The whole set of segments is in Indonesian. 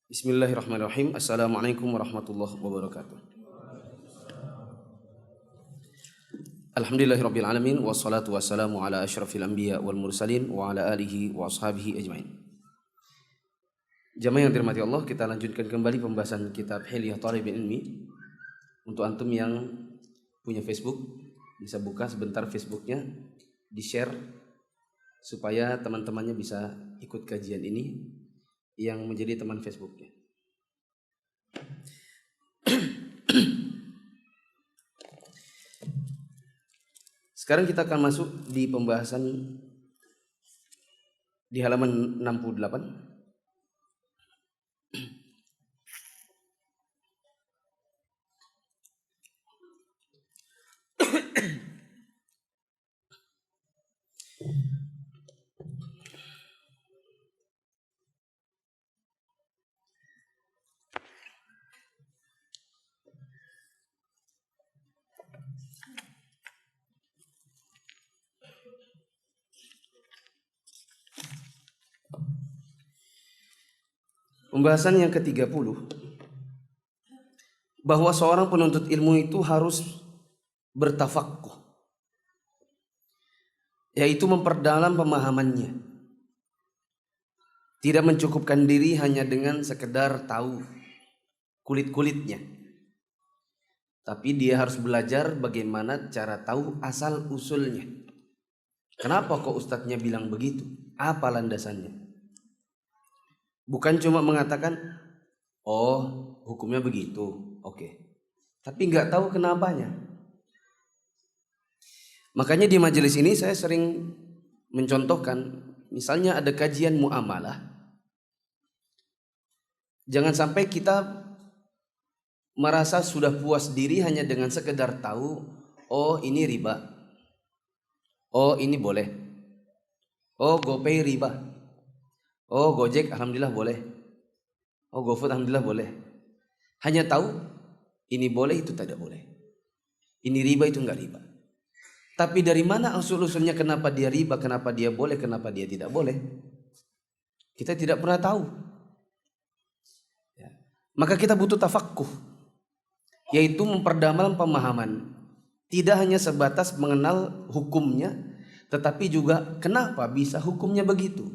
Bismillahirrahmanirrahim. Assalamualaikum warahmatullahi wabarakatuh. Alhamdulillahirabbil alamin wassalatu wassalamu ala asyrafil anbiya wal mursalin wa ala alihi wa ashabihi ajmain. Jamaah yang dirahmati Allah, kita lanjutkan kembali pembahasan kitab Hilyah Thalibin Ilmi. Untuk antum yang punya Facebook, bisa buka sebentar Facebooknya, di-share supaya teman-temannya bisa ikut kajian ini yang menjadi teman Facebooknya. Sekarang kita akan masuk di pembahasan di halaman 68. Pembahasan yang ke-30, bahwa seorang penuntut ilmu itu harus bertafaqquh, yaitu memperdalam pemahamannya. Tidak mencukupkan diri hanya dengan sekedar tahu kulit-kulitnya, tapi dia harus belajar bagaimana cara tahu asal usulnya. Kenapa kok ustadznya bilang begitu? Apa landasannya? Bukan cuma mengatakan, oh hukumnya begitu, oke. Tapi nggak tahu kenapanya. Makanya di majelis ini saya sering mencontohkan, misalnya ada kajian muamalah. Jangan sampai kita merasa sudah puas diri hanya dengan sekedar tahu, oh ini riba, oh ini boleh, oh GoPay riba, oh Gojek alhamdulillah boleh, oh GoFood alhamdulillah boleh. Hanya tahu ini boleh itu tidak boleh, ini riba itu enggak riba. Tapi dari mana usul-usulnya, kenapa dia riba, kenapa dia boleh, kenapa dia tidak boleh, kita tidak pernah tahu ya. Maka kita butuh tafaqquh, yaitu memperdalam pemahaman. Tidak hanya sebatas mengenal hukumnya, tetapi juga kenapa bisa hukumnya begitu.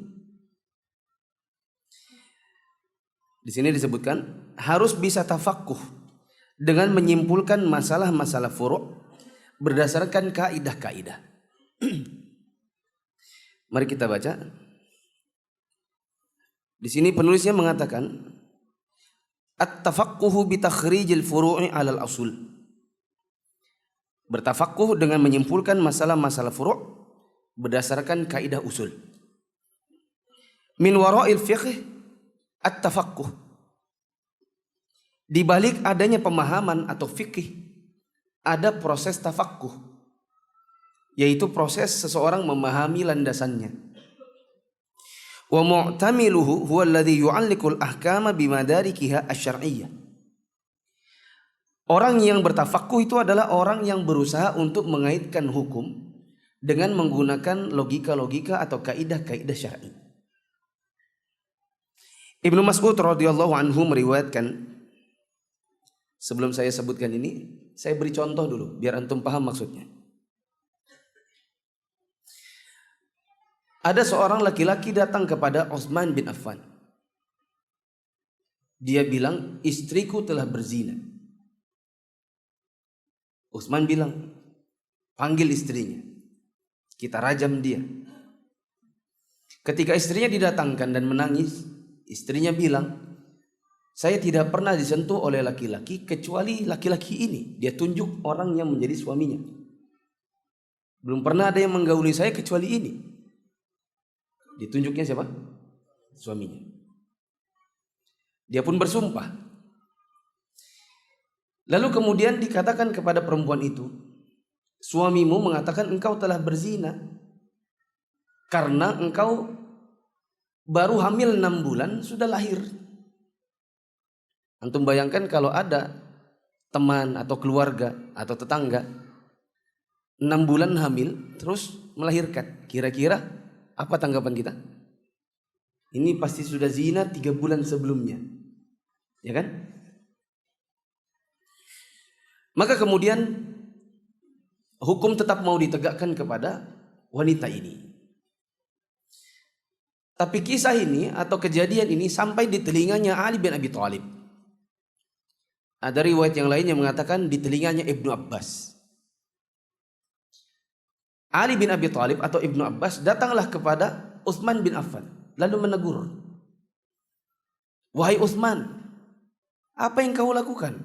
Di sini disebutkan harus bisa tafaqquh dengan menyimpulkan masalah-masalah furu' berdasarkan kaidah-kaidah. Mari kita baca. Di sini penulisnya mengatakan at-tafaqquhu bi takhrijil furu'i 'alal usul. Bertafaqquh dengan menyimpulkan masalah-masalah furu' berdasarkan kaidah usul. Min wara'il fiqh at-tafaqquh. Di balik adanya pemahaman atau fikih, ada proses tafaqquh, yaitu proses seseorang memahami landasannya. Wa mu'tamiluhu huwa alladhi yu'alliqul ahkama bimadarikiha asy-syar'iyyah. Orang yang bertafaqquh itu adalah orang yang berusaha untuk mengaitkan hukum dengan menggunakan logika-logika atau kaidah-kaidah syar'i. Ibnu Mas'ud radhiyallahu anhu meriwayatkan, sebelum saya sebutkan ini, saya beri contoh dulu biar antum paham maksudnya. Ada seorang laki-laki datang kepada Utsman bin Affan. Dia bilang, istriku telah berzina. Utsman bilang, panggil istrinya, kita rajam dia. Ketika istrinya didatangkan dan menangis, istrinya bilang, saya tidak pernah disentuh oleh laki-laki kecuali laki-laki ini. Dia tunjuk orang yang menjadi suaminya. Belum pernah ada yang menggauli saya kecuali ini. Ditunjuknya siapa? Suaminya. Dia pun bersumpah. Lalu kemudian dikatakan kepada perempuan itu, suamimu mengatakan engkau telah berzina karena engkau baru hamil 6 bulan sudah lahir. Antum bayangkan kalau ada teman atau keluarga atau tetangga 6 bulan hamil terus melahirkan, kira-kira apa tanggapan kita? Ini pasti sudah zina 3 bulan sebelumnya. Ya kan? Maka kemudian hukum tetap mau ditegakkan kepada wanita ini. Tapi kisah ini atau kejadian ini sampai di telinganya Ali bin Abi Thalib. Ada riwayat yang lain yang mengatakan di telinganya Ibnu Abbas. Ali bin Abi Thalib atau Ibnu Abbas datanglah kepada Utsman bin Affan lalu menegur. Wahai Utsman, apa yang kau lakukan?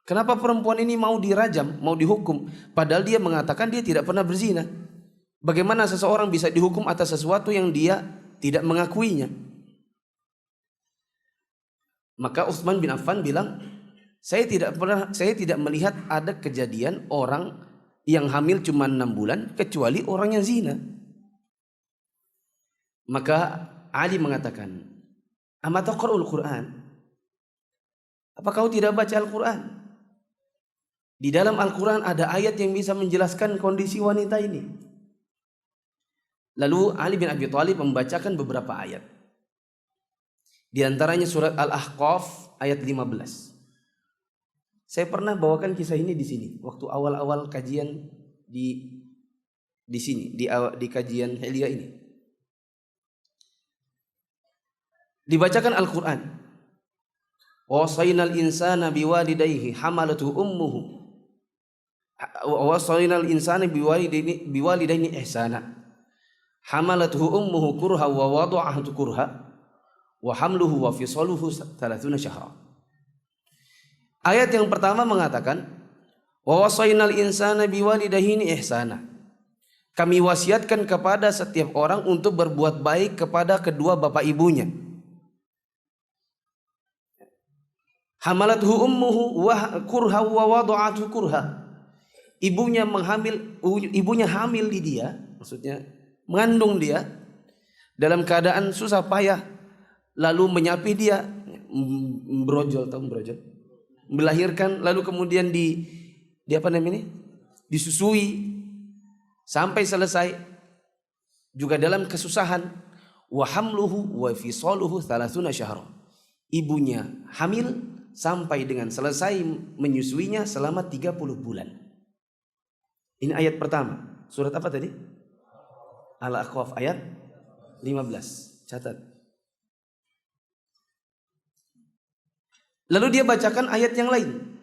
Kenapa perempuan ini mau dirajam, mau dihukum? Padahal dia mengatakan dia tidak pernah berzina. Bagaimana seseorang bisa dihukum atas sesuatu yang dia tidak mengakuinya? Maka Utsman bin Affan bilang, saya tidak melihat ada kejadian orang yang hamil cuma 6 bulan kecuali orang yang zina. Maka Ali mengatakan, "Ama taqra'ul Qur'an?" Apa kau tidak baca Al-Quran? Di dalam Al-Quran ada ayat yang bisa menjelaskan kondisi wanita ini. Lalu Ali bin Abi Thalib membacakan beberapa ayat. Di antaranya surat Al-Ahqaf ayat 15. Saya pernah bawakan kisah ini di sini waktu awal-awal kajian di sini di kajian Helia ini. Dibacakan Al-Quran. Wasainal insana biwalidayhi hamalatuhu ummuhu wasainal insana biwalidayni ihsana hamalatuhu ummuhu kurha wa wada'ahu kurha wa hamluhu wa fisaluhu 30 syahra. Ayat yang pertama mengatakan wa wasainal insana biwalidayni ihsana. Kami wasiatkan kepada setiap orang untuk berbuat baik kepada kedua bapak ibunya. Hamalathu ummuhu wa kurha wa wada'athu kurha. Ibunya hamil di dia, maksudnya mengandung dia dalam keadaan susah payah, lalu menyapi dia, melahirkan, lalu kemudian disusui sampai selesai, juga dalam kesusahan. Wa hamluhu wa fisaluhu 30 syahra. Ibunya hamil sampai dengan selesai menyusuinya selama 30 bulan. Ini ayat pertama. Surat apa tadi? Al-Ahqaf ayat 15. Catat. Lalu dia bacakan ayat yang lain,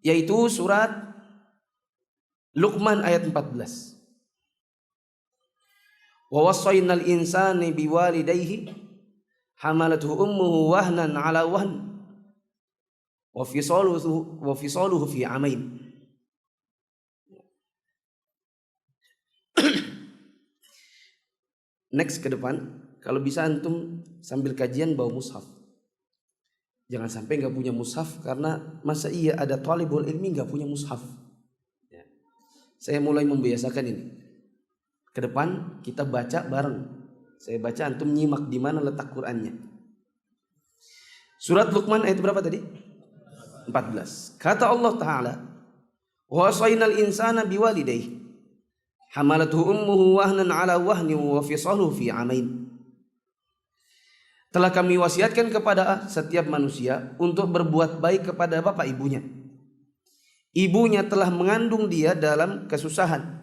yaitu surat Luqman ayat 14. Wa wassaynal insana biwalidayhi hamalathu ummuhu wahnan ala wahn wa fisaluhu fi amain. Next ke depan, kalau bisa antum sambil kajian bawa mushaf. Jangan sampai nggak punya mushaf, karena masa iya ada talibul ilmi nggak punya mushaf. Ya. Saya mulai membiasakan ini. Ke depan kita baca bareng. Saya baca, antum nyimak di mana letak Qur'annya. Surat Luqman ayat berapa tadi? 14. Kata Allah Ta'ala, wa wasainal insana biwalidayhi hamalathu ummuhu wahnan ala wahni wa fisaluhu fi amain. Telah kami wasiatkan kepada setiap manusia untuk berbuat baik kepada bapak ibunya. Ibunya telah mengandung dia dalam kesusahan,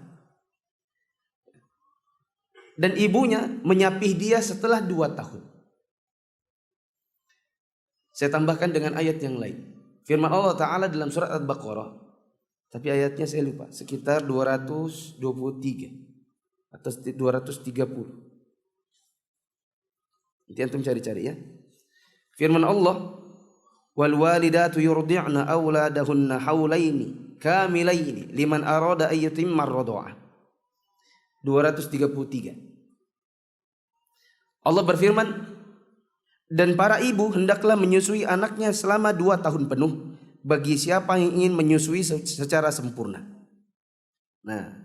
dan ibunya menyapih dia setelah 2 tahun. Saya tambahkan dengan ayat yang lain. Firman Allah Ta'ala dalam surat Al-Baqarah, tapi ayatnya saya lupa, sekitar 223 atau 230. Nanti antum cari-cari ya. Firman Allah, wal walidatu yurdi'na auladahunna haulaini kamilaini liman arada ay yutimma ar-radha'ah. 233. Allah berfirman, dan para ibu hendaklah menyusui anaknya selama 2 tahun penuh bagi siapa yang ingin menyusui secara sempurna. Nah,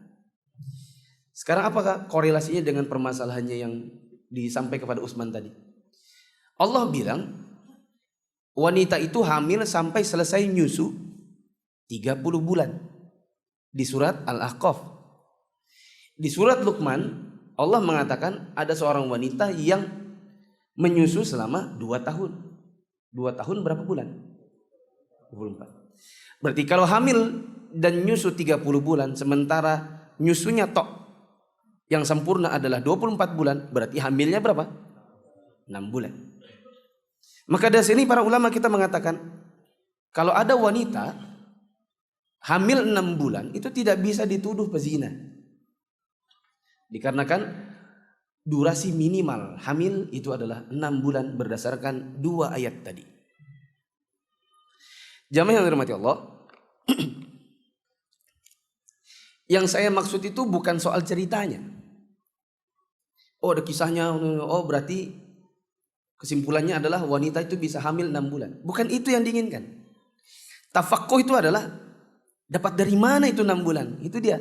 sekarang apakah korelasinya dengan permasalahannya yang disampaikan kepada Utsman tadi? Allah bilang wanita itu hamil sampai selesai nyusu 30 bulan di surat Al-Ahqaf. Di surat Luqman Allah mengatakan ada seorang wanita yang menyusu selama 2 tahun. 2 tahun berapa bulan? 24. Berarti kalau hamil dan nyusu 30 bulan, sementara nyusunya tok yang sempurna adalah 24 bulan, berarti hamilnya berapa? 6 bulan. Maka dari sini para ulama kita mengatakan, kalau ada wanita hamil 6 bulan, itu tidak bisa dituduh pezina. Dikarenakan durasi minimal hamil itu adalah 6 bulan berdasarkan 2 ayat tadi. Jamaah yang dirahmati Allah, yang saya maksud itu bukan soal ceritanya. Oh, ada kisahnya. Oh, berarti kesimpulannya adalah wanita itu bisa hamil 6 bulan. Bukan itu yang diinginkan. Tafaqquh itu adalah dapat dari mana itu 6 bulan. Itu dia.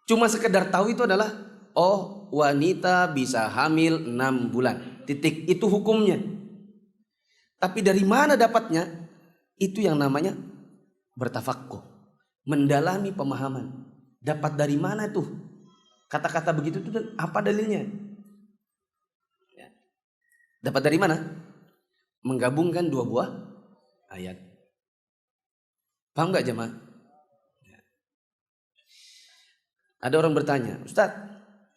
Cuma sekedar tahu itu adalah, oh, wanita bisa hamil 6 bulan. Titik. Itu hukumnya. Tapi dari mana dapatnya? Itu yang namanya bertafaqquh. Mendalami pemahaman. Dapat dari mana tuh? Kata-kata begitu itu apa dalilnya? Dapat dari mana? Menggabungkan 2 buah ayat. Paham gak jemaah? Ada orang bertanya, Ustaz,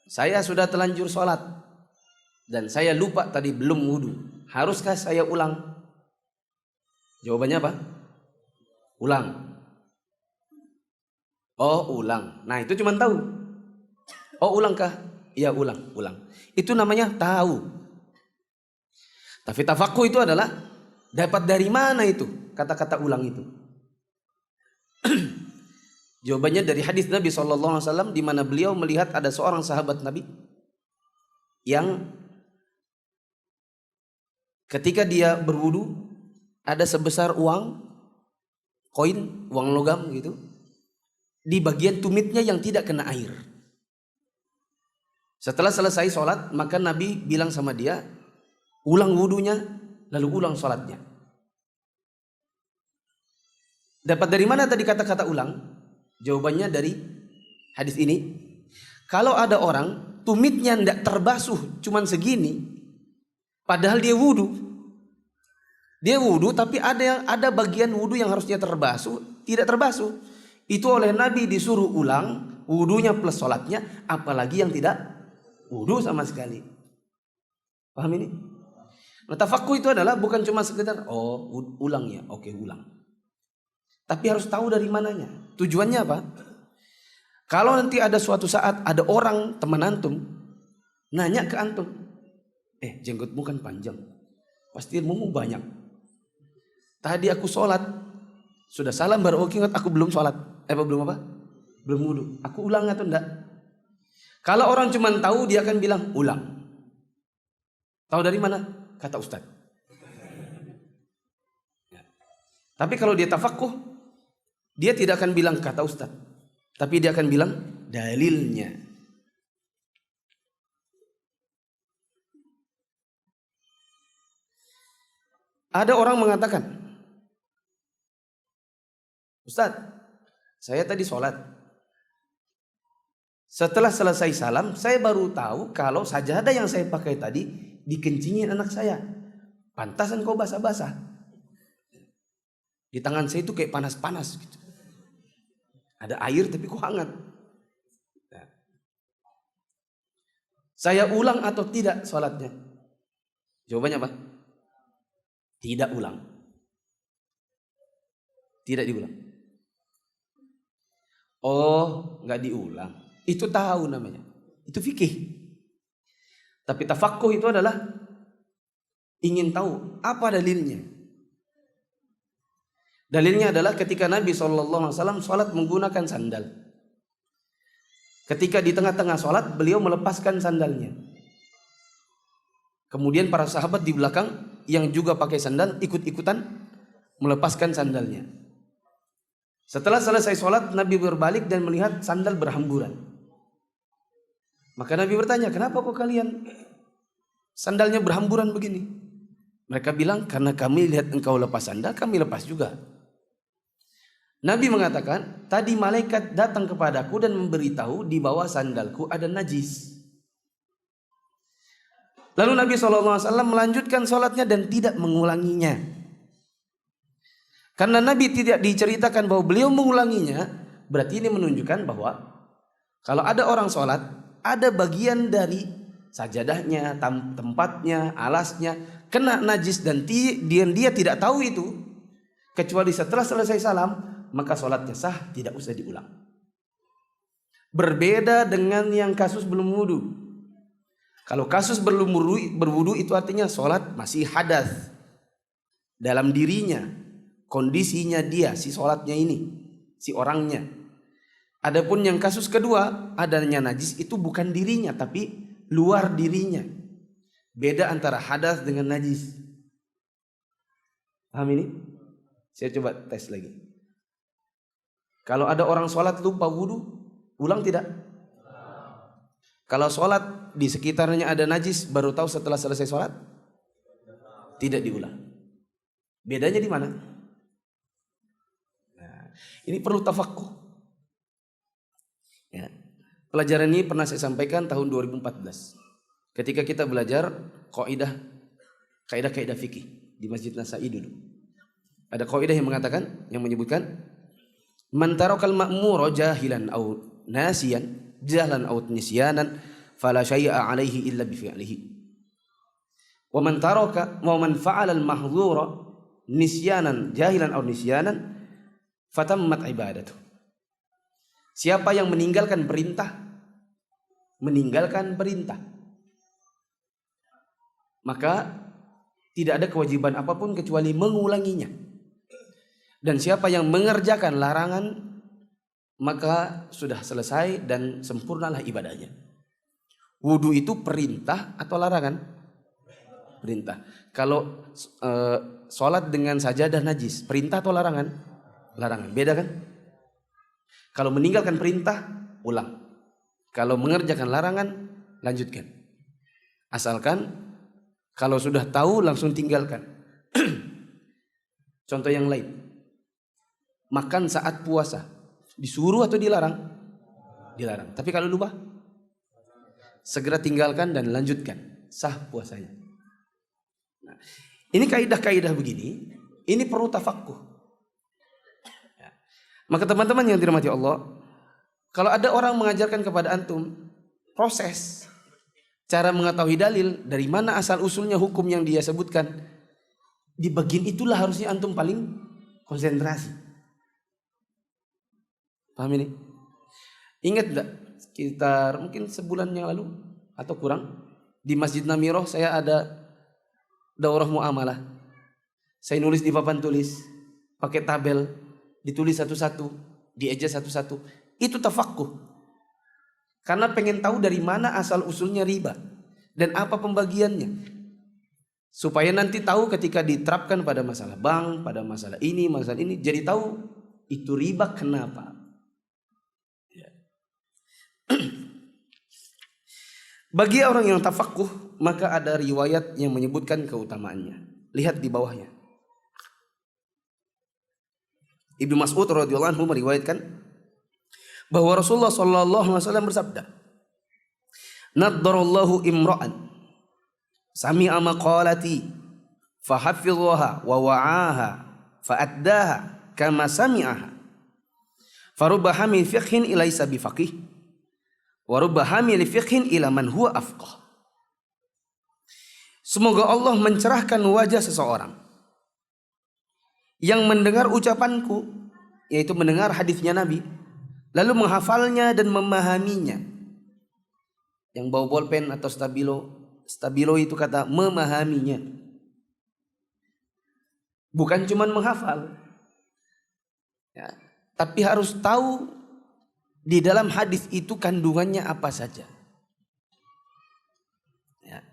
saya sudah telanjur sholat dan saya lupa tadi belum wudu. Haruskah saya ulang? Jawabannya apa? Ulang. Oh, ulang. Nah, itu cuma tahu. Oh, ulangkah? Iya, ulang. Itu namanya tahu. Tapi tafaqquh itu adalah dapat dari mana itu kata-kata ulang itu? Jawabannya dari hadis Nabi SAW, di mana beliau melihat ada seorang sahabat Nabi yang ketika dia berwudu ada sebesar uang koin, uang logam gitu, di bagian tumitnya yang tidak kena air. Setelah selesai sholat, maka Nabi bilang sama dia, ulang wudunya lalu ulang sholatnya. Dapat dari mana tadi kata-kata ulang? Jawabannya dari hadis ini, kalau ada orang tumitnya tidak terbasuh cuman segini, padahal dia wudu tapi ada bagian wudu yang harusnya terbasuh tidak terbasuh, itu oleh Nabi disuruh ulang wudunya plus sholatnya, apalagi yang tidak wudu sama sekali. Paham ini? Nah, tafaqquh itu adalah bukan cuma sekedar ulang ya, oke ulang. Tapi harus tahu dari mananya. Tujuannya apa? Kalau nanti ada suatu saat ada orang teman antum nanya ke antum, jenggotmu kan panjang, pasti ilmumu banyak. Tadi aku sholat, sudah salam baru ingat aku belum sholat. Belum apa? Belum wudu. Aku ulang atau enggak? Kalau orang cuma tahu, dia akan bilang ulang. Tahu dari mana? Kata Ustaz. Tapi kalau dia tafaqquh, dia tidak akan bilang kata Ustaz, tapi dia akan bilang dalilnya. Ada orang mengatakan, Ustaz, saya tadi sholat, setelah selesai salam, saya baru tahu kalau sajadah yang saya pakai tadi dikencingin anak saya. Pantasan kau basah-basah. Di tangan saya itu kayak panas-panas gitu. Ada air tapi kok hangat. Nah. Saya ulang atau tidak sholatnya? Jawabannya apa? Tidak ulang. Tidak diulang. Oh, nggak diulang. Itu tahu namanya. Itu fikih. Tapi tafaqquh itu adalah ingin tahu apa dalilnya. Dalilnya adalah ketika Nabi SAW sholat menggunakan sandal. Ketika di tengah-tengah sholat, beliau melepaskan sandalnya. Kemudian para sahabat di belakang yang juga pakai sandal ikut-ikutan melepaskan sandalnya. Setelah selesai sholat, Nabi berbalik dan melihat sandal berhamburan. Maka Nabi bertanya, kenapa kok kalian sandalnya berhamburan begini? Mereka bilang, karena kami lihat engkau lepas sandal, kami lepas juga. Nabi mengatakan, tadi malaikat datang kepadaku dan memberitahu di bawah sandalku ada najis. Lalu Nabi SAW melanjutkan sholatnya dan tidak mengulanginya. Karena Nabi tidak diceritakan bahwa beliau mengulanginya, berarti ini menunjukkan bahwa kalau ada orang sholat, ada bagian dari sajadahnya, tempatnya, alasnya kena najis dan dia tidak tahu itu, kecuali setelah selesai salam, maka sholatnya sah, tidak usah diulang. Berbeda dengan yang kasus belum wudu. Kalau kasus belum berwudu itu artinya sholat masih hadas dalam dirinya, kondisinya dia, si sholatnya ini, si orangnya. Adapun yang kasus kedua, adanya najis itu bukan dirinya tapi luar dirinya. Beda antara hadas dengan najis. Paham ini? Saya coba tes lagi. Kalau ada orang sholat lupa wudu, ulang tidak? Kalau sholat di sekitarnya ada najis, baru tahu setelah selesai sholat? Tidak diulang. Bedanya di mana? Nah, ini perlu tafaqquh. Ya. Pelajaran ini pernah saya sampaikan tahun 2014. Ketika kita belajar kaidah fikih di Masjid Nasa'i dulu. Ada kaidah yang mengatakan, yang menyebutkan man tarakal ma'mura jahilan aw nasiyan, jahlan aw nisyanan fala syai'a 'alaihi illa bi fi'lihi. Wa man fa'ala al-mahdhura nisyanan jahilan aw nisyanan fatammat ibadatuh. Siapa yang meninggalkan perintah, maka tidak ada kewajiban apapun kecuali mengulanginya. Dan siapa yang mengerjakan larangan, maka sudah selesai dan sempurnalah ibadahnya. Wudu itu perintah atau larangan? Perintah. Kalau sholat dengan sajadah najis, perintah atau larangan? Larangan. Beda kan? Kalau meninggalkan perintah, ulang. Kalau mengerjakan larangan, lanjutkan. Asalkan kalau sudah tahu langsung tinggalkan. Contoh yang lain. Makan saat puasa, disuruh atau dilarang? Dilarang. Tapi kalau lupa, segera tinggalkan dan lanjutkan, sah puasanya. Nah, ini kaidah-kaidah begini, ini perlu tafaqquh. Ya. Maka teman-teman yang dirahmati Allah, kalau ada orang mengajarkan kepada antum proses cara mengetahui dalil, dari mana asal usulnya hukum yang dia sebutkan, di bagian itulah harusnya antum paling konsentrasi. Paham ini? Ingat enggak? Sekitar mungkin sebulan yang lalu atau kurang, di Masjid Namiroh saya ada daurah muamalah. Saya nulis di papan tulis, pakai tabel, ditulis satu-satu, dieja satu-satu. Itu tafaqquh. Karena pengen tahu dari mana asal usulnya riba dan apa pembagiannya. Supaya nanti tahu ketika diterapkan pada masalah bank, pada masalah ini, jadi tahu itu riba kenapa. Bagi orang yang tafaqquh, maka ada riwayat yang menyebutkan keutamaannya. Lihat di bawahnya. Ibnu Mas'ud radhiyallahu anhu meriwayatkan bahwa Rasulullah sallallahu alaihi wasallam bersabda, "Naddarallahu imra'an sami'a maqalati fahafidhaha wa wa'aha fa'addaha kama sami'aha. Farubba hamil fiqhin ilaysa bifaqih wa rubba hamil fiqhin ila man huwa afqah." Semoga Allah mencerahkan wajah seseorang yang mendengar ucapanku, yaitu mendengar hadisnya Nabi, lalu menghafalnya dan memahaminya. Yang bawa bolpen atau stabilo itu kata memahaminya. Bukan cuma menghafal, ya, tapi harus tahu di dalam hadis itu kandungannya apa saja. Ya.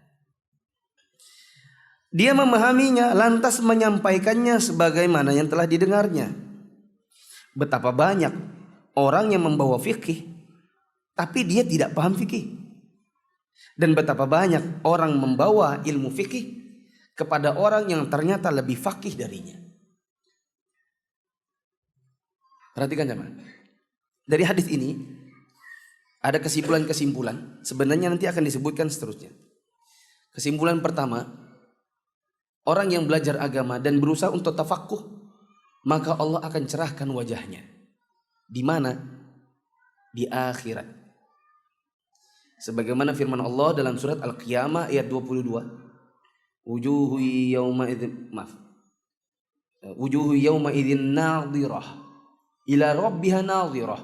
Dia memahaminya lantas menyampaikannya sebagaimana yang telah didengarnya. Betapa banyak orang yang membawa fikih tapi dia tidak paham fikih. Dan betapa banyak orang membawa ilmu fikih kepada orang yang ternyata lebih faqih darinya. Perhatikan jemaah. Dari hadis ini ada kesimpulan-kesimpulan, sebenarnya nanti akan disebutkan seterusnya. Kesimpulan pertama, orang yang belajar agama dan berusaha untuk tafakuh, maka Allah akan cerahkan wajahnya. Di mana? Di akhirat. Sebagaimana firman Allah dalam surat Al-Qiyamah ayat 22. Wujuhu yawma idzin nadhirah ila rabbiha nadhirah.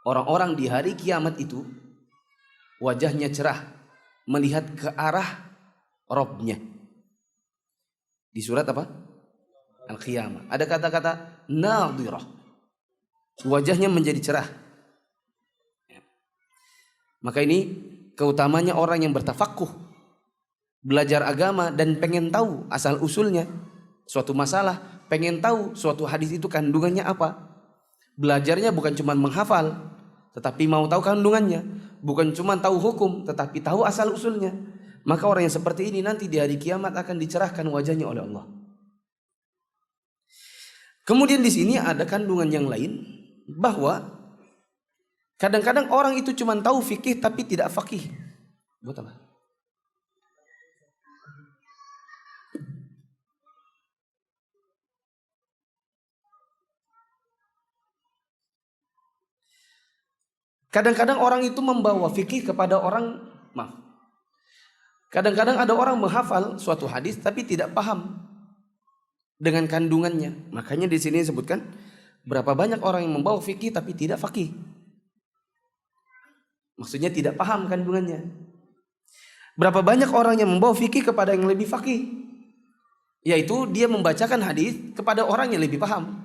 Orang-orang di hari kiamat itu wajahnya cerah melihat ke arah Rabbnya. Di surat apa? Al-Qiyamah. Ada kata-kata nadhirah. Wajahnya menjadi cerah. Maka ini keutamanya orang yang bertafakuh, belajar agama dan pengen tahu asal usulnya suatu masalah, pengen tahu suatu hadis itu kandungannya apa. Belajarnya bukan cuma menghafal, tetapi mau tahu kandungannya. Bukan cuma tahu hukum, tetapi tahu asal usulnya. Maka orang yang seperti ini nanti di hari kiamat akan dicerahkan wajahnya oleh Allah. Kemudian di sini ada kandungan yang lain, bahwa kadang-kadang orang itu cuma tahu fikih tapi tidak faqih. Buat apa? Kadang-kadang orang itu membawa fikih kepada orang, kadang-kadang ada orang menghafal suatu hadis tapi tidak paham dengan kandungannya. Makanya di sini disebutkan berapa banyak orang yang membawa fikih tapi tidak faqih. Maksudnya tidak paham kandungannya. Berapa banyak orang yang membawa fikih kepada yang lebih faqih, yaitu dia membacakan hadis kepada orang yang lebih paham.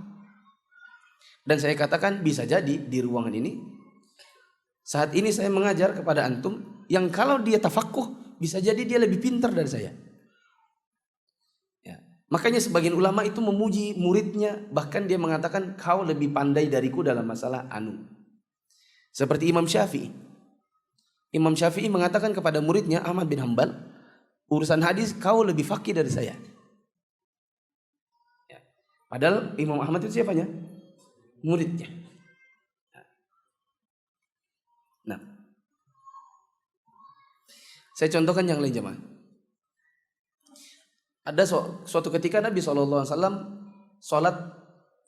Dan saya katakan bisa jadi di ruangan ini saat ini saya mengajar kepada antum yang kalau dia tafakuh bisa jadi dia lebih pintar dari saya. Ya. Makanya sebagian ulama itu memuji muridnya, bahkan dia mengatakan kau lebih pandai dariku dalam masalah anu. Seperti Imam Syafi'i. Imam Syafi'i mengatakan kepada muridnya Ahmad bin Hanbal, urusan hadis kau lebih faqih dari saya. Ya. Padahal Imam Ahmad itu siapanya? Muridnya. Nah, saya contohkan yang lain jemaah. Ada suatu ketika Nabi SAW sholat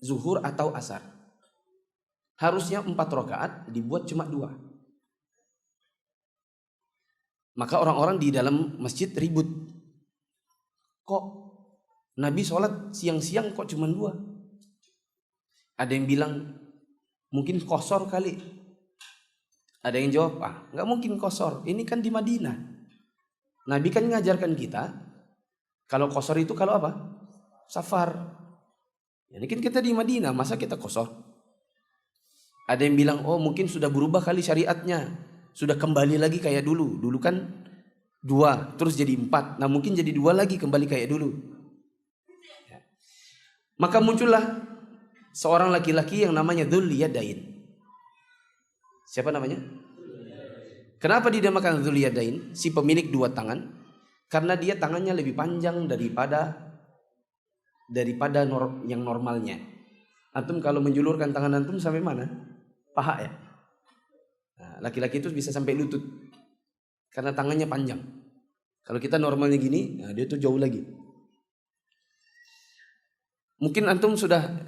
zuhur atau asar. Harusnya 4 rakaat, dibuat cuma 2. Maka orang-orang di dalam masjid ribut. Kok Nabi sholat siang-siang kok cuma 2? Ada yang bilang mungkin qashar kali. Ada yang jawab, nggak mungkin qashar. Ini kan di Madinah. Nabi kan mengajarkan kita kalau qashar itu kalau apa? Safar. Ini kan kita di Madinah, masa kita qashar? Ada yang bilang, oh mungkin sudah berubah kali syariatnya, sudah kembali lagi kayak dulu. Dulu kan 2, terus jadi 4. Nah mungkin jadi 2 lagi kembali kayak dulu. Ya. Maka muncullah seorang laki-laki yang namanya Dzul Yadain. Siapa namanya? Kenapa dinamakan Dzul Yadain? Si pemilik 2 tangan. Karena dia tangannya lebih panjang daripada yang normalnya. Antum kalau menjulurkan tangan antum sampai mana? Paha ya. Nah, laki-laki itu bisa sampai lutut. Karena tangannya panjang. Kalau kita normalnya gini, nah dia tuh jauh lagi. Mungkin antum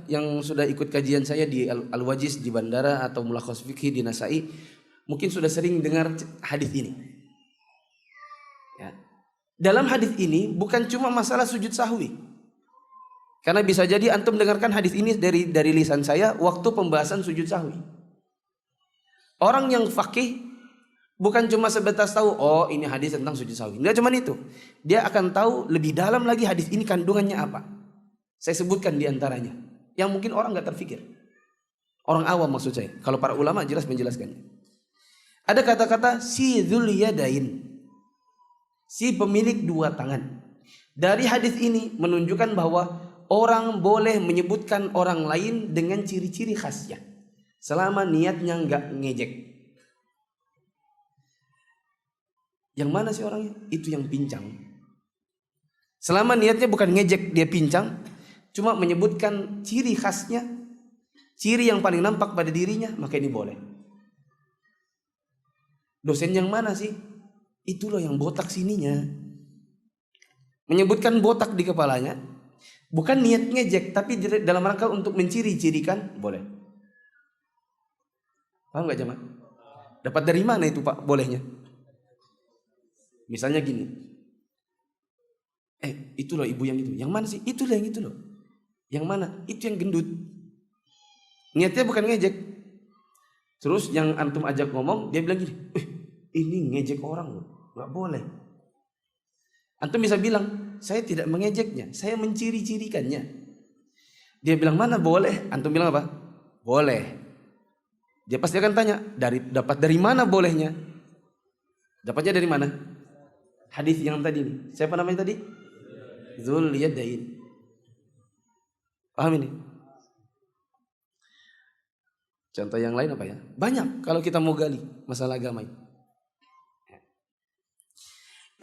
yang sudah ikut kajian saya di Al-Wajiz di Bandara atau Mulakhas Fikih di Nasai, mungkin sudah sering dengar hadis ini. Ya. Dalam hadis ini bukan cuma masalah sujud sahwi. Karena bisa jadi antum dengarkan hadis ini dari lisan saya waktu pembahasan sujud sahwi. Orang yang faqih bukan cuma sebatas tahu, oh ini hadis tentang sujud sahwi. Enggak cuma itu. Dia akan tahu lebih dalam lagi hadis ini kandungannya apa. Saya sebutkan di antaranya yang mungkin orang nggak terfikir. Orang awam maksud saya. Kalau para ulama jelas menjelaskannya. Ada kata-kata si Dzul Yadain, si pemilik 2 tangan. Dari hadis ini menunjukkan bahwa orang boleh menyebutkan orang lain dengan ciri-ciri khasnya, selama niatnya nggak ngejek. Yang mana sih orangnya? Itu yang pincang. Selama niatnya bukan ngejek, dia pincang, cuma menyebutkan ciri khasnya, ciri yang paling nampak pada dirinya, maka ini boleh. Dosen yang mana sih? Itu loh yang botak sininya. Menyebutkan botak di kepalanya bukan niat ngejek, tapi dalam rangka untuk menciri-cirikan boleh. Paham gak jemaah? Dapat dari mana itu Pak bolehnya? Misalnya gini, itu loh ibu yang itu. Yang mana sih? Itu loh yang itu loh. Yang mana? Itu yang gendut. Niatnya bukan ngejek. Terus yang antum ajak ngomong, dia bilang gini, ini ngejek orang loh, gak boleh. Antum bisa bilang, saya tidak mengejeknya, saya menciri-cirikannya. Dia bilang mana boleh? Antum bilang apa? Boleh. Dia pasti akan tanya, dapat dari mana bolehnya? Dapatnya dari mana? Hadis yang tadi nih. Siapa namanya tadi? Dzul Yadain. Paham ini? Contoh yang lain apa ya? Banyak kalau kita mau gali masalah agama ini.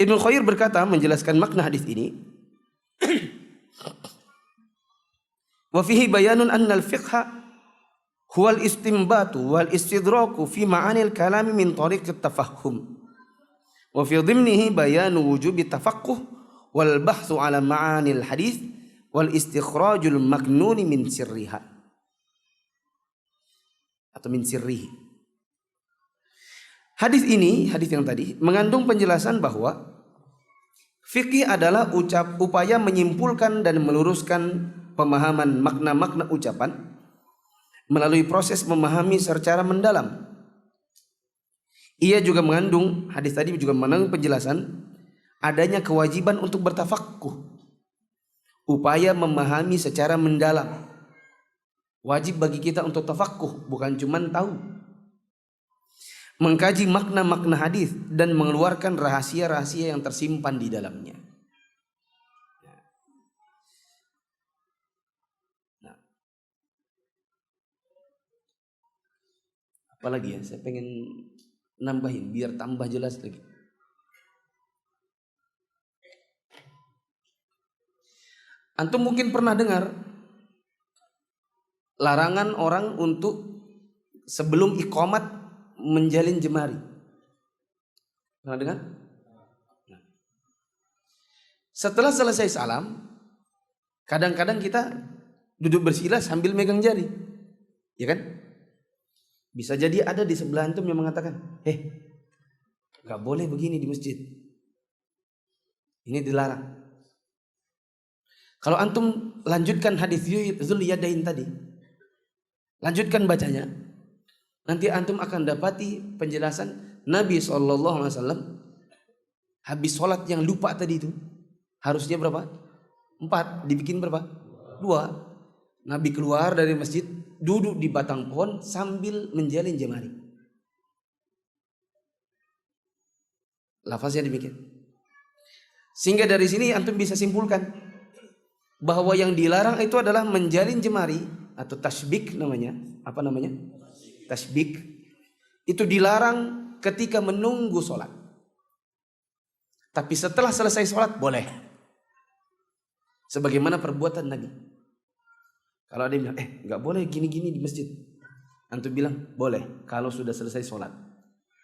Ibnu Khair berkata menjelaskan makna hadis ini. Wa fihi bayanun anna al-fiqha huwa al-istinbatu wal istidraku fi ma'anil kalami min tariq at-tafahhum. Wa fi dhimnihi bayanu wujubi tafaqquh wal bahthu ala ma'anil hadis wal istikhrajul magnuni min sirriha atau min sirrihi. Hadis ini, hadis yang tadi mengandung penjelasan bahwa fikih adalah upaya menyimpulkan dan meluruskan pemahaman makna-makna ucapan melalui proses memahami secara mendalam. Ia juga mengandung, hadis tadi juga mengandung penjelasan adanya kewajiban untuk bertafaqquh, upaya memahami secara mendalam. Wajib bagi kita untuk tafaqquh, bukan cuma tahu. Mengkaji makna-makna hadis dan mengeluarkan rahasia-rahasia yang tersimpan di dalamnya. Nah, apalagi ya, saya pengen nambahin biar tambah jelas lagi. Antum mungkin pernah dengar larangan orang untuk sebelum iqamat menjalin jemari. Pernah dengar? Nah. Setelah selesai salam, kadang-kadang kita duduk bersila sambil megang jari. Ya kan? Bisa jadi ada di sebelah antum yang mengatakan, gak boleh begini di masjid. Ini dilarang. Kalau antum lanjutkan hadis Dzul Yadain tadi, lanjutkan bacanya, nanti antum akan dapati penjelasan Nabi SAW habis sholat yang lupa tadi itu harusnya berapa? 4, dibikin berapa? 2. Nabi keluar dari masjid, duduk di batang pohon sambil menjalin jemari. Lafaznya demikian. Sehingga dari sini antum bisa simpulkan bahwa yang dilarang itu adalah menjalin jemari atau tasbik namanya. Apa namanya? Tasbik. Itu dilarang ketika menunggu sholat. Tapi setelah selesai sholat boleh. Sebagaimana perbuatan Nabi. Kalau ada yang bilang, gak boleh gini-gini di masjid. Antum bilang, boleh kalau sudah selesai sholat.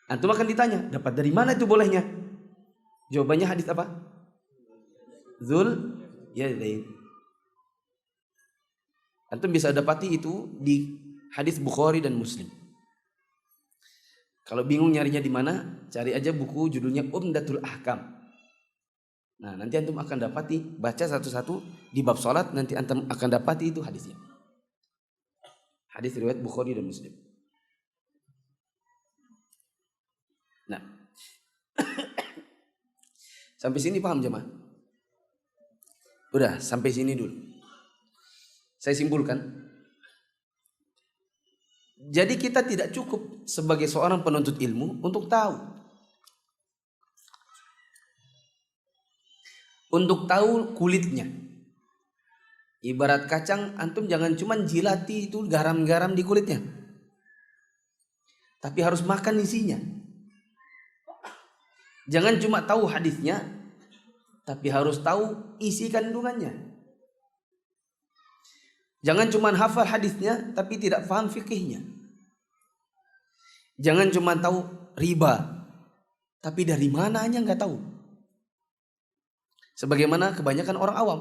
Antum akan ditanya, dapat dari mana itu bolehnya? Jawabannya hadis apa? Dzul Yadain. Antum bisa dapati itu di hadis Bukhari dan Muslim. Kalau bingung nyarinya di mana, cari aja buku judulnya Umdatul Ahkam. Nah, nanti antum akan dapati, baca satu-satu di bab salat, nanti antum akan dapati itu hadisnya. Hadis riwayat Bukhari dan Muslim. Nah, sampai sini paham jemaah? Udah, sampai sini dulu. Saya simpulkan. Jadi kita tidak cukup sebagai seorang penuntut ilmu untuk tahu. Untuk tahu kulitnya. Ibarat kacang, antum jangan cuma jilati itu garam-garam di kulitnya. Tapi harus makan isinya. Jangan cuma tahu hadisnya, tapi harus tahu isi kandungannya. Jangan cuma hafal hadisnya tapi tidak paham fikihnya. Jangan cuma tahu riba Tapi dari mananya nggak tahu. Sebagaimana kebanyakan orang awam.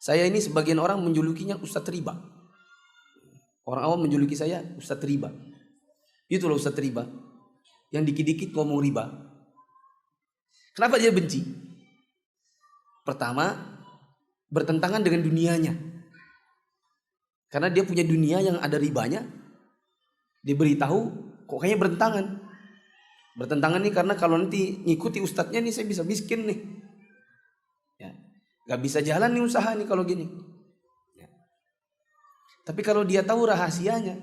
Saya ini sebagian orang menjulukinya Ustadz Riba. Orang awam menjuluki saya Ustadz Riba. Itulah Ustadz Riba. Yang dikit-dikit ngomong riba. Kenapa dia benci? Pertama, bertentangan dengan dunianya. Karena dia punya dunia yang ada ribanya. Dia beritahu kok kayaknya bertentangan. Bertentangan nih karena kalau nanti ngikuti ustadznya nih saya bisa miskin nih. Ya. Gak bisa jalan nih usaha nih kalau gini. Ya. Tapi kalau dia tahu rahasianya,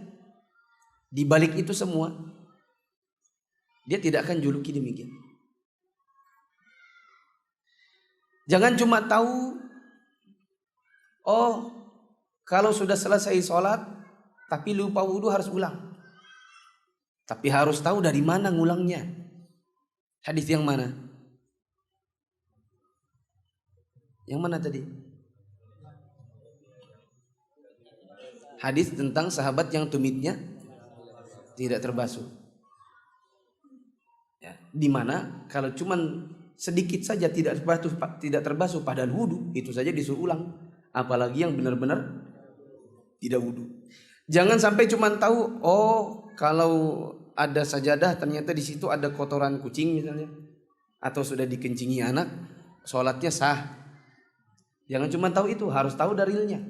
di balik itu semua, dia tidak akan juluki demikian. Jangan cuma tahu, oh kalau sudah selesai sholat tapi lupa wudhu harus ulang. Tapi harus tahu dari mana ngulangnya. Hadis yang mana? Yang mana tadi? Hadis tentang sahabat yang tumitnya tidak terbasuh. Ya, di mana kalau cuman sedikit saja tidak terbasuh padahal wudhu, itu saja disuruh ulang. Apalagi yang benar-benar tidak wudhu. Jangan sampai cuman tahu, oh kalau ada sajadah ternyata di situ ada kotoran kucing misalnya, atau sudah dikencingi anak, sholatnya sah. Jangan cuma tahu itu, harus tahu dalilnya.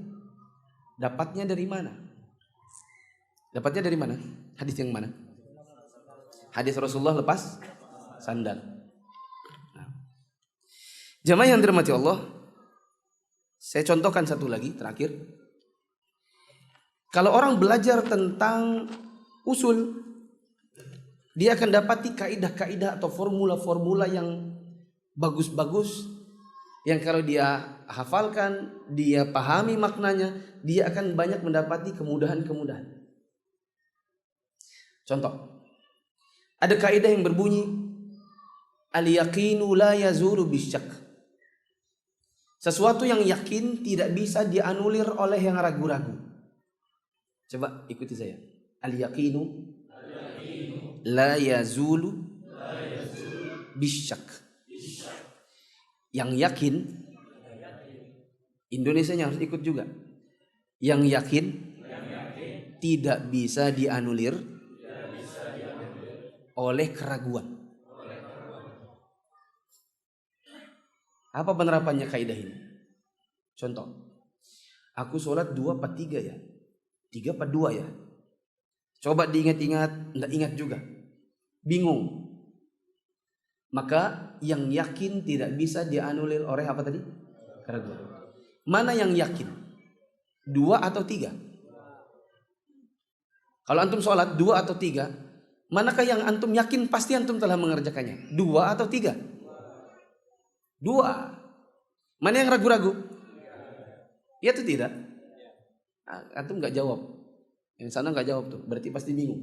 Dapatnya dari mana? Dapatnya dari mana? Hadis yang mana? Hadis Rasulullah lepas sandal. Nah. Jamaah yang dirahmati Allah, saya contohkan satu lagi terakhir. Kalau orang belajar tentang usul, dia akan dapati kaidah-kaidah atau formula-formula yang bagus-bagus, yang kalau dia hafalkan, dia pahami maknanya, dia akan banyak mendapati kemudahan-kemudahan. Contoh, ada kaidah yang berbunyi al-yaqinu la yazulu bisyak. Sesuatu yang yakin tidak bisa dianulir oleh yang ragu-ragu. Coba ikuti saya. Al-yaqinu la yazulu bisyak. Yang yakin, Indonesianya harus ikut juga. Yang yakin tidak bisa dianulir oleh keraguan. Apa penerapannya kaidah ini? Contoh, aku sholat 2 apa 3 ya? 3 apa 2 ya? Coba diingat-ingat, enggak ingat juga. Bingung. Maka yang yakin tidak bisa dianulir oleh apa tadi? Keraguan. Mana yang yakin? 2 atau 3? Kalau antum sholat 2 atau 3, manakah yang antum yakin pasti antum telah mengerjakannya? 2 atau 3? 2. Mana yang ragu-ragu? Ya atau tidak? Antum nggak jawab. Yang sana nggak jawab tuh. Berarti pasti bingung.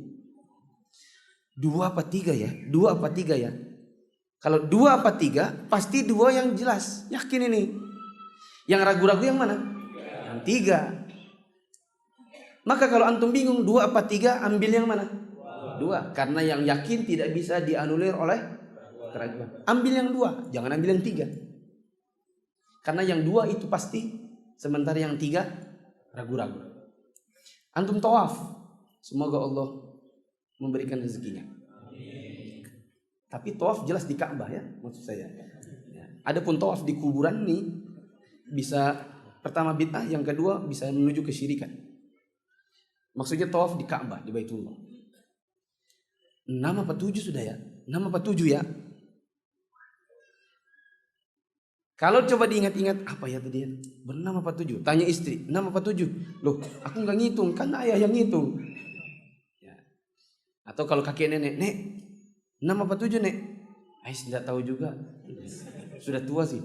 2 apa 3 ya? 2 apa 3 ya? Kalau 2 apa 3, pasti 2 yang jelas. Yakin ini. Yang ragu-ragu yang mana? Yang 3. Maka kalau antum bingung 2 apa 3, ambil yang mana? 2. Karena yang yakin tidak bisa dianulir oleh keraguan. Ambil yang 2, jangan ambil yang 3. Karena yang 2 itu pasti, sementara yang 3 ragu-ragu. Antum tawaf, semoga Allah memberikan rezekinya. Tapi tawaf jelas di Ka'bah ya, maksud saya. Adapun tawaf di kuburan nih bisa pertama bid'ah, yang kedua bisa menuju kesyirikan. Maksudnya tawaf di Ka'bah, di Baitullah. 6 apa 7 sudah ya? 6 apa 7 ya? Kalau coba diingat-ingat, apa ya tadi ya? Ber-6 apa 7? Tanya istri, 6 apa 7? Loh, aku gak ngitung, kan ayah yang ngitung. Ya. Atau kalau kakek nenek, nek, 6 apa 7 nek? Tidak tahu juga. Sudah tua sih.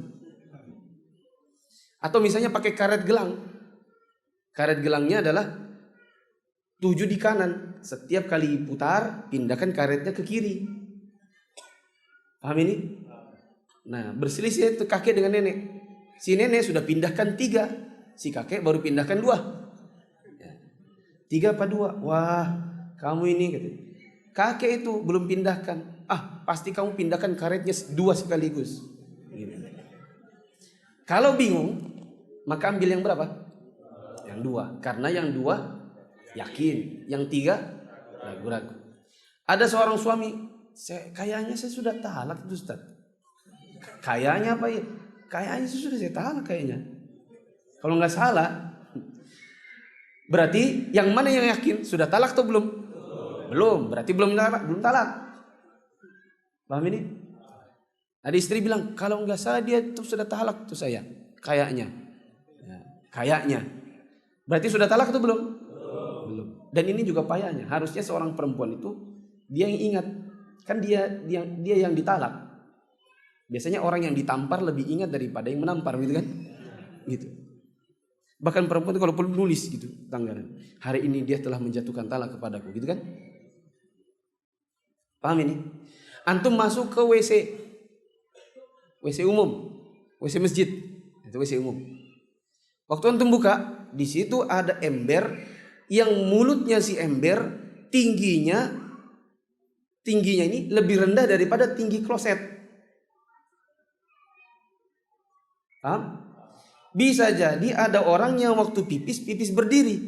Atau misalnya pakai karet gelang. Karet gelangnya adalah 7 di kanan. Setiap kali putar, pindahkan karetnya ke kiri. Paham ini? Nah, berselisih itu kakek dengan nenek. Si nenek sudah pindahkan 3, si kakek baru pindahkan 2. 3 apa 2? Wah, kamu ini katanya. Kakek itu belum pindahkan. pasti kamu pindahkan karetnya 2 sekaligus. Gitu. Kalau bingung, maka ambil yang berapa? Yang 2. Karena yang 2 yakin, yang 3 ragu-ragu. Ada seorang suami, kayaknya saya sudah talak itu Ustaz. Kayaknya apa ya? Kayaknya sudah saya talak kayaknya. Kalau nggak salah, berarti yang mana yang yakin? Sudah talak atau belum? Belum. Berarti belum talak. Paham ini? Ada istri bilang, kalau nggak salah dia tuh sudah talak tuh saya. Kayaknya. Ya, kayaknya. Berarti sudah talak atau belum? Belum. Dan ini juga payahnya. Harusnya seorang perempuan itu dia yang ingat. Kan dia yang ditalak. Biasanya orang yang ditampar lebih ingat daripada yang menampar, gitu kan? Gitu. Bahkan perempuan itu kalau perlu nulis gitu tanggalan. Hari ini dia telah menjatuhkan talak kepadaku, gitu kan? Paham ini? Antum masuk ke WC umum, WC masjid, itu WC umum. Waktu antum buka, di situ ada ember yang mulutnya si ember tingginya ini lebih rendah daripada tinggi kloset. Paham? Bisa jadi ada orang yang waktu pipis berdiri,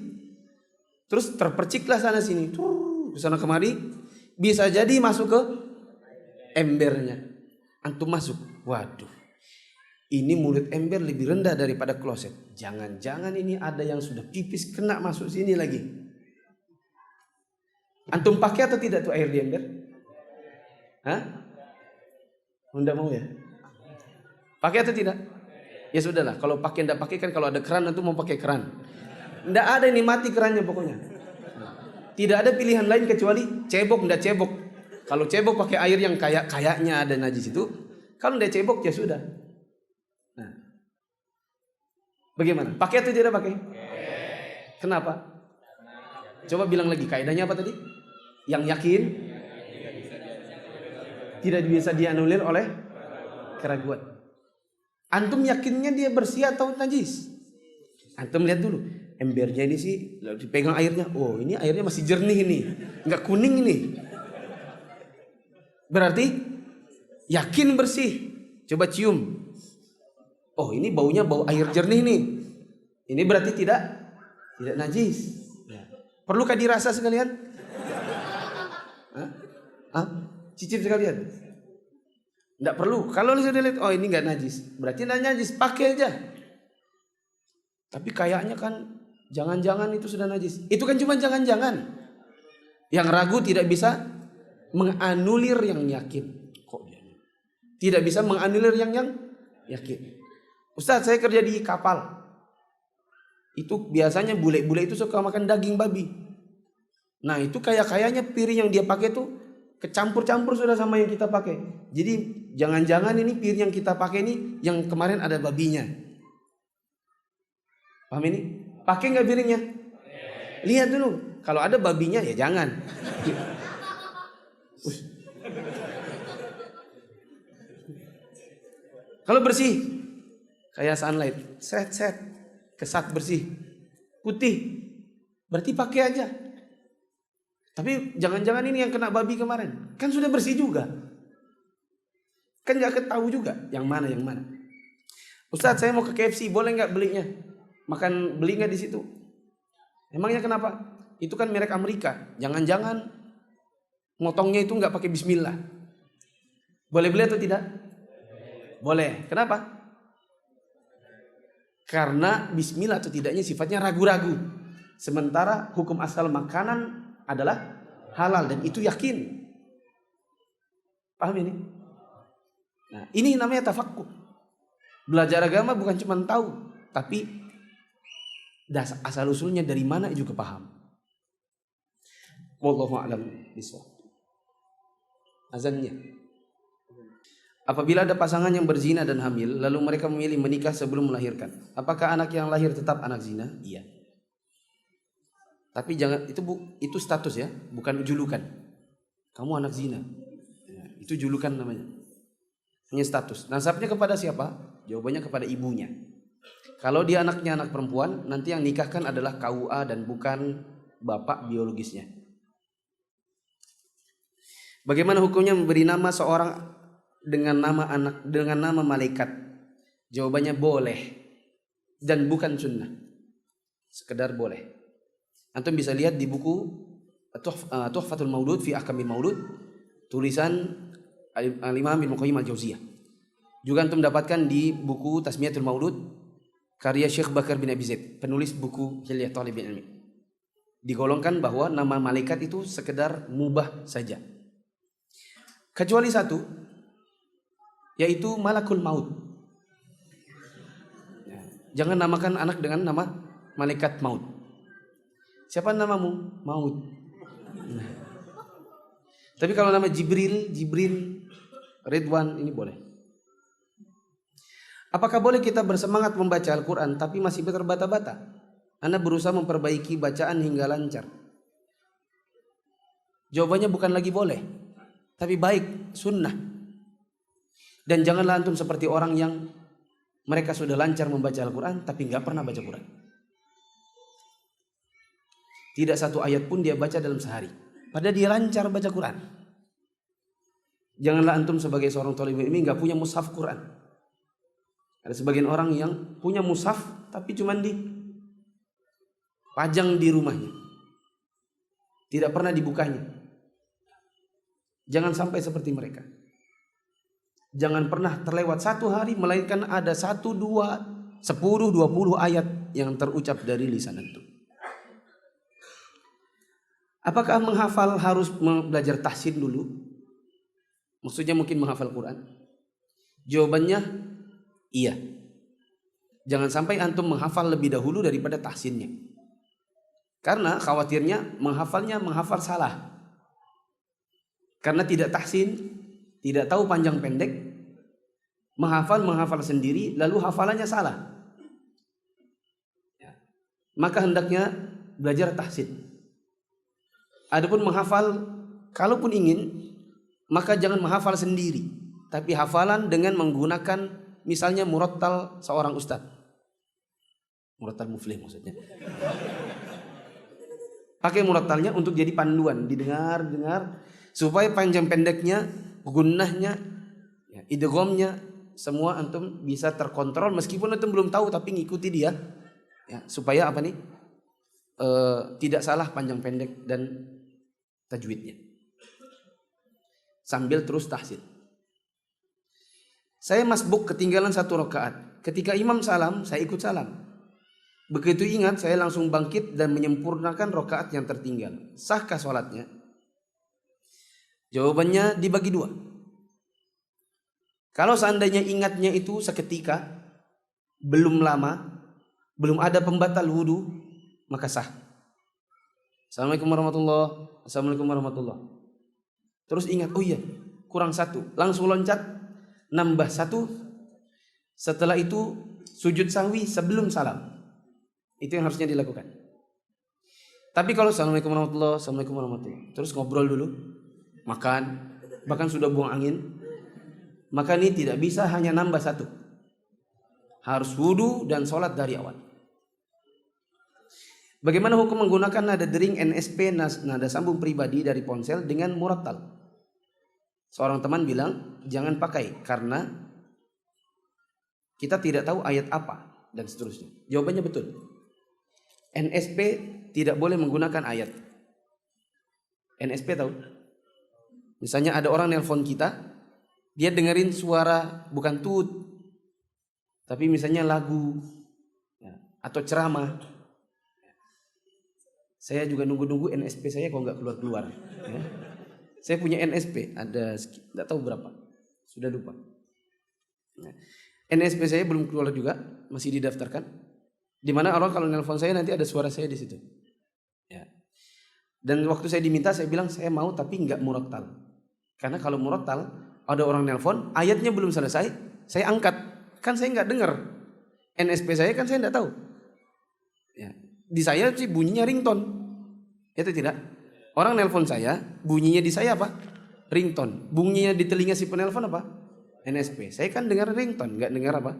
terus terperciklah sana sini, ke sana kemari, bisa jadi masuk ke embernya. Antum masuk, waduh, ini mulut ember lebih rendah daripada kloset. Jangan-jangan ini ada yang sudah pipis kena masuk sini lagi. Antum pakai atau tidak tuh air di ember? Hah? Anda mau ya? Pakai atau tidak? Ya sudahlah, kalau pakai enggak pakai kan kalau ada keran antum mau pakai keran. Enggak ada ini mati kerannya pokoknya. Tidak ada pilihan lain kecuali cebok enggak cebok. Kalau cebok pakai air yang kayaknya ada najis itu. Kalau enggak cebok ya sudah. Nah. Bagaimana? Pakai atau tidak pakai? Kenapa? Coba bilang lagi, kaidahnya apa tadi? Yang yakin tidak bisa dianulir oleh keraguan. Antum yakinnya dia bersih atau najis? Antum lihat dulu, embernya ini sih dipegang airnya. Oh, ini airnya masih jernih ini, nggak kuning ini. Berarti yakin bersih. Coba cium. Oh, ini baunya bau air jernih nih. Ini berarti tidak najis. Ya. Perlukah dirasa sekalian? Cicip sekalian. Tidak perlu. Kalau sudah lihat, oh ini nggak najis, berarti nggak najis, pakai aja. Tapi kayaknya kan, jangan-jangan itu sudah najis. Itu kan cuma jangan-jangan. Yang ragu tidak bisa menganulir yang yakin. Kok dia? Tidak bisa menganulir yang yakin. Ustaz, saya kerja di kapal. Itu biasanya bule-bule itu suka makan daging babi. Nah itu kayaknya piring yang dia pakai tuh kecampur-campur sudah sama yang kita pakai. Jadi jangan-jangan ini piring yang kita pakai ini yang kemarin ada babinya. Paham ini? Pakai nggak piringnya? Lihat dulu. Kalau ada babinya ya jangan. Kalau bersih, kayak sunlight, set, kesat bersih, putih, berarti pakai aja. Tapi jangan-jangan ini yang kena babi kemarin, kan sudah bersih juga. Kan nggak ketahui juga yang mana. Ustaz, saya mau ke KFC, boleh nggak belinya? Beli nggak di situ? Emangnya kenapa? Itu kan merek Amerika. Jangan-jangan motongnya itu nggak pakai Bismillah. Boleh beli atau tidak? Boleh. Kenapa? Karena Bismillah atau tidaknya sifatnya ragu-ragu. Sementara hukum asal makanan adalah halal dan itu yakin. Paham ini? Nah, ini namanya tafaqquh. Belajar agama bukan cuma tahu, tapi asal usulnya dari mana juga paham. Wallahu a'lam bishawab. Azannya. Apabila ada pasangan yang berzina dan hamil, lalu mereka memilih menikah sebelum melahirkan, apakah anak yang lahir tetap anak zina? Iya. Tapi jangan itu status ya, bukan julukan. Kamu anak zina. Ya, itu julukan namanya. Hanya status. Nasabnya kepada siapa? Jawabannya kepada ibunya. Kalau dia anaknya anak perempuan, nanti yang nikahkan adalah KUA dan bukan bapak biologisnya. Bagaimana hukumnya memberi nama seorang dengan nama anak, dengan nama malaikat? Jawabannya boleh dan bukan sunnah, sekedar boleh. Antum bisa lihat di buku Tuhfatul Maulud fi Ahkamil Maulud, tulisan Al-Imam Ibnu Qayyim Al-Jauziyah. Juga antum dapatkan di buku Tasmiyatul Maulud karya Syekh Bakar bin Abi Zaid, penulis buku Hilyat Thalibin Ilmi. Digolongkan bahwa nama malaikat itu sekedar mubah saja. Kecuali satu, yaitu malakul maut. Jangan namakan anak dengan nama malaikat maut. Siapa namamu? Maut. Tapi kalau nama Jibril, Ridwan, ini boleh. Apakah boleh kita bersemangat membaca Al-Quran tapi masih terbata-bata? Anda berusaha memperbaiki bacaan hingga lancar. Jawabannya bukan lagi boleh, tapi baik, sunnah. Dan janganlah antum seperti orang yang mereka sudah lancar membaca Al-Quran tapi nggak pernah baca Quran. Tidak satu ayat pun dia baca dalam sehari, padahal dia lancar baca Quran. Janganlah antum sebagai seorang thalibul ilmi nggak punya mushaf Quran. Ada sebagian orang yang punya mushaf tapi cuma dipajang di rumahnya, tidak pernah dibukanya. Jangan sampai seperti mereka. Jangan pernah terlewat satu hari melainkan ada 1, 2, 10, 20 ayat yang terucap dari lisan antum. Apakah menghafal harus belajar tahsin dulu? Maksudnya mungkin menghafal Quran? Jawabannya iya. Jangan sampai antum menghafal lebih dahulu daripada tahsinnya. Karena khawatirnya menghafal salah. Karena tidak tahsin, tidak tahu panjang pendek, menghafal sendiri lalu hafalannya salah. Maka hendaknya belajar tahsin. Adapun menghafal, kalaupun ingin, maka jangan menghafal sendiri, tapi hafalan dengan menggunakan misalnya murattal seorang ustadz. Murattal muflih maksudnya. Pakai murattalnya untuk jadi panduan, didengar supaya panjang pendeknya, gunnahnya, idghamnya semua antum bisa terkontrol meskipun antum belum tahu tapi ngikuti dia. Ya, supaya apa nih? Tidak salah panjang pendek dan tajwidnya. Sambil terus tahsin. Saya masbuk ketinggalan 1 rakaat. Ketika imam salam, saya ikut salam. Begitu ingat, saya langsung bangkit dan menyempurnakan rakaat yang tertinggal. Sahkah sholatnya? Jawabannya dibagi 2. Kalau seandainya ingatnya itu seketika, belum lama, belum ada pembatal wudu, maka sah. Assalamualaikum warahmatullahi. Terus ingat, oh iya, kurang 1. Langsung loncat, nambah 1. Setelah itu sujud sahwi sebelum salam. Itu yang harusnya dilakukan. Tapi kalau Assalamualaikum warahmatullahi, terus ngobrol dulu, makan, bahkan sudah buang angin, maka ini tidak bisa hanya nambah 1. Harus wudu dan sholat dari awal. Bagaimana hukum menggunakan nada dering NSP, nada sambung pribadi dari ponsel dengan murattal? Seorang teman bilang jangan pakai karena kita tidak tahu ayat apa dan seterusnya. Jawabannya betul. NSP tidak boleh menggunakan ayat. NSP tahu? Misalnya ada orang nelpon kita, dia dengerin suara bukan tut, tapi misalnya lagu atau ceramah. Saya juga nunggu NSP saya kok nggak keluar. Ya. Saya punya NSP, ada nggak tahu berapa, sudah lupa. Nah, NSP saya belum keluar juga, masih didaftarkan. Dimana orang kalau nelpon saya nanti ada suara saya di situ. Ya. Dan waktu saya diminta, saya bilang saya mau tapi nggak murattal. Karena kalau murattal, ada orang nelpon, ayatnya belum selesai, saya angkat, kan saya nggak dengar. NSP saya kan saya nggak tahu. Ya. Di saya sih bunyinya ringtone. Itu tidak. Orang nelpon saya, bunyinya di saya apa? Ringtone. Bunyinya di telinga si penelpon apa? NSP. Saya kan dengar ringtone, nggak dengar apa?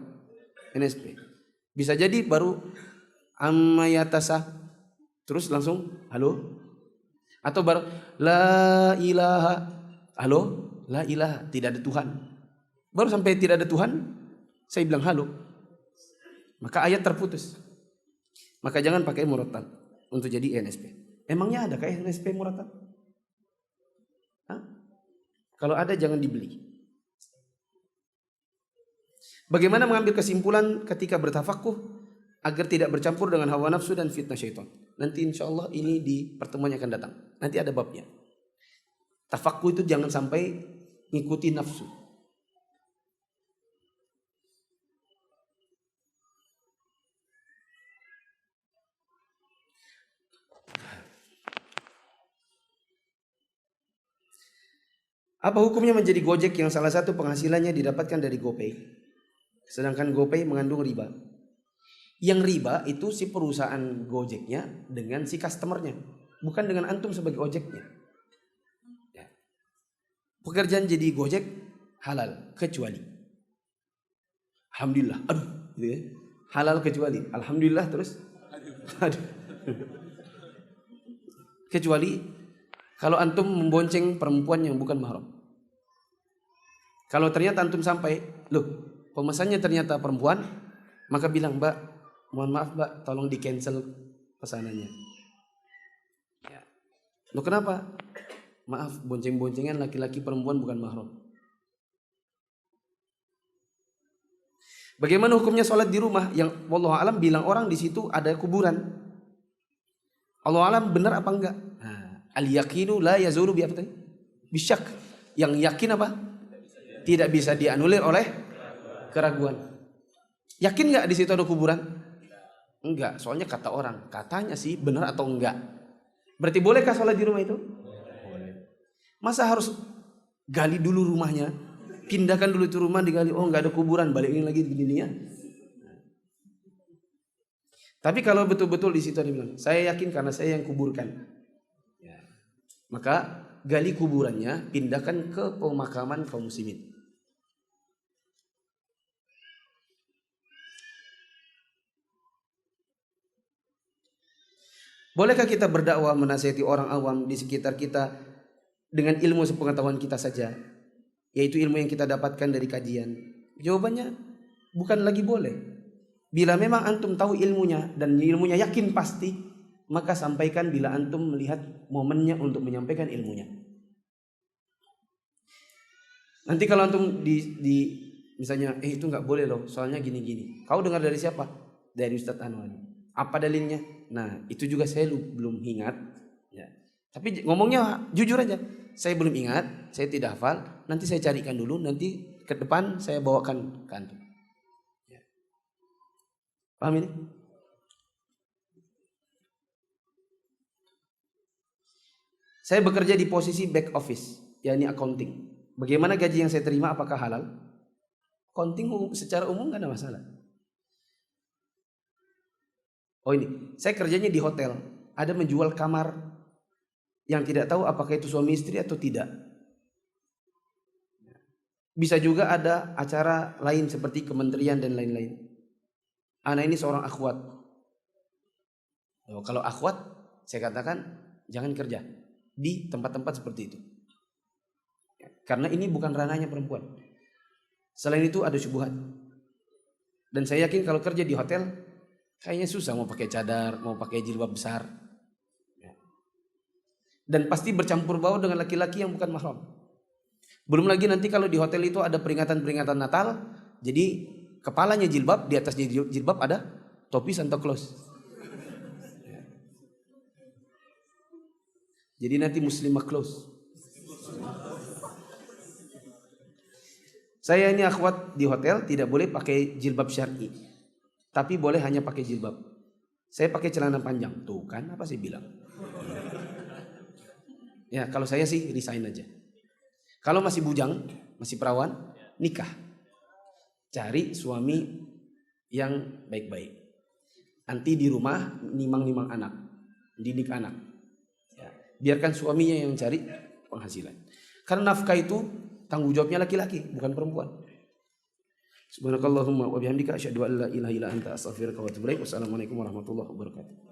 NSP. Bisa jadi baru ammayatasa, terus langsung halo, atau baru la ilaha, Halo, la ilaha, tidak ada Tuhan. Baru sampai tidak ada Tuhan, saya bilang halo. Maka ayat terputus. Maka jangan pakai murattal untuk jadi NSP. Emangnya ada kayak NSP murattal? Kalau ada jangan dibeli. Bagaimana mengambil kesimpulan ketika bertafakuh agar tidak bercampur dengan hawa nafsu dan fitnah syaitan? Nanti insya Allah ini di pertemuan yang akan datang. Nanti ada babnya. Tafakuh itu jangan sampai ngikuti nafsu. Apa hukumnya menjadi Gojek yang salah satu penghasilannya didapatkan dari GoPay? Sedangkan GoPay mengandung riba. Yang riba itu si perusahaan Gojeknya dengan si customernya, bukan dengan antum sebagai ojeknya. Ya. Pekerjaan jadi Gojek halal kecuali, alhamdulillah, aduh, gitu ya. Halal kecuali, alhamdulillah terus, aduh. Kecuali kalau antum membonceng perempuan yang bukan mahram. Kalau ternyata antum sampai, loh, pemesannya ternyata perempuan, maka bilang, Mbak, mohon maaf Mbak, tolong di cancel pesanannya. Ya. Loh kenapa? Maaf, bonceng-boncengan laki-laki perempuan bukan mahram. Bagaimana hukumnya sholat di rumah yang wallahu alam bilang orang di situ ada kuburan? Allah alam benar apa enggak? Al-yaqinu la yazulu bi apa tadi? Bisyak. Yang yakin apa? Tidak bisa dianulir oleh keraguan. Yakin enggak di situ ada kuburan? Enggak, soalnya kata orang. Katanya sih benar atau enggak. Berarti bolehkah sholat di rumah itu? Boleh. Masa harus gali dulu rumahnya? Pindahkan dulu itu rumah digali. Oh enggak ada kuburan, balikin lagi di dunia. Tapi kalau betul-betul di situ dia bilang, saya yakin karena saya yang kuburkan. Ya. Maka gali kuburannya, pindahkan ke pemakaman kaum muslimin. Bolehkah kita berdakwah menasihati orang awam di sekitar kita dengan ilmu sepengetahuan kita saja, yaitu ilmu yang kita dapatkan dari kajian? Jawabannya bukan lagi boleh. Bila memang antum tahu ilmunya dan ilmunya yakin pasti, maka sampaikan bila antum melihat momennya untuk menyampaikan ilmunya. Nanti kalau antum misalnya itu nggak boleh loh, soalnya gini-gini. Kau dengar dari siapa? Dari Ustadz Anwar. Apa dalilnya? Nah itu juga saya belum ingat. Ya. Tapi ngomongnya jujur aja. Saya belum ingat, saya tidak hafal. Nanti saya carikan dulu. Nanti ke depan saya bawakan ke antum. Ya. Paham ini? Saya bekerja di posisi back office, yakni accounting. Bagaimana gaji yang saya terima? Apakah halal? Accounting secara umum nggak ada masalah. Oh ini, saya kerjanya di hotel. Ada menjual kamar yang tidak tahu apakah itu suami istri atau tidak. Bisa juga ada acara lain seperti kementerian dan lain-lain. Anak ini seorang akhwat. Kalau akhwat, saya katakan jangan kerja di tempat-tempat seperti itu. Karena ini bukan ranahnya perempuan. Selain itu ada syubhat. Dan saya yakin kalau kerja di hotel, kayaknya susah mau pakai cadar, mau pakai jilbab besar. Dan pasti bercampur baur dengan laki-laki yang bukan mahram. Belum lagi nanti kalau di hotel itu ada peringatan-peringatan Natal, jadi kepalanya jilbab, di atas jilbab ada topi Santa Claus. Jadi nanti muslimah close. Saya ini akhwat di hotel tidak boleh pakai jilbab syar'i, tapi boleh hanya pakai jilbab. Saya pakai celana panjang. Tuh kan apa sih bilang? Ya kalau saya sih resign aja. Kalau masih bujang, masih perawan, nikah. Cari suami yang baik-baik. Nanti di rumah nimang-nimang anak, didik anak. Ya, biarkan suaminya yang cari penghasilan. Karena nafkah itu tanggung jawabnya laki-laki, bukan perempuan. Subhanakallahumma wa bihamdika asyhadu an la ilaha illa anta astaghfiruka wa atubu ilaik. Wassalamualaikum warahmatullahi wabarakatuh.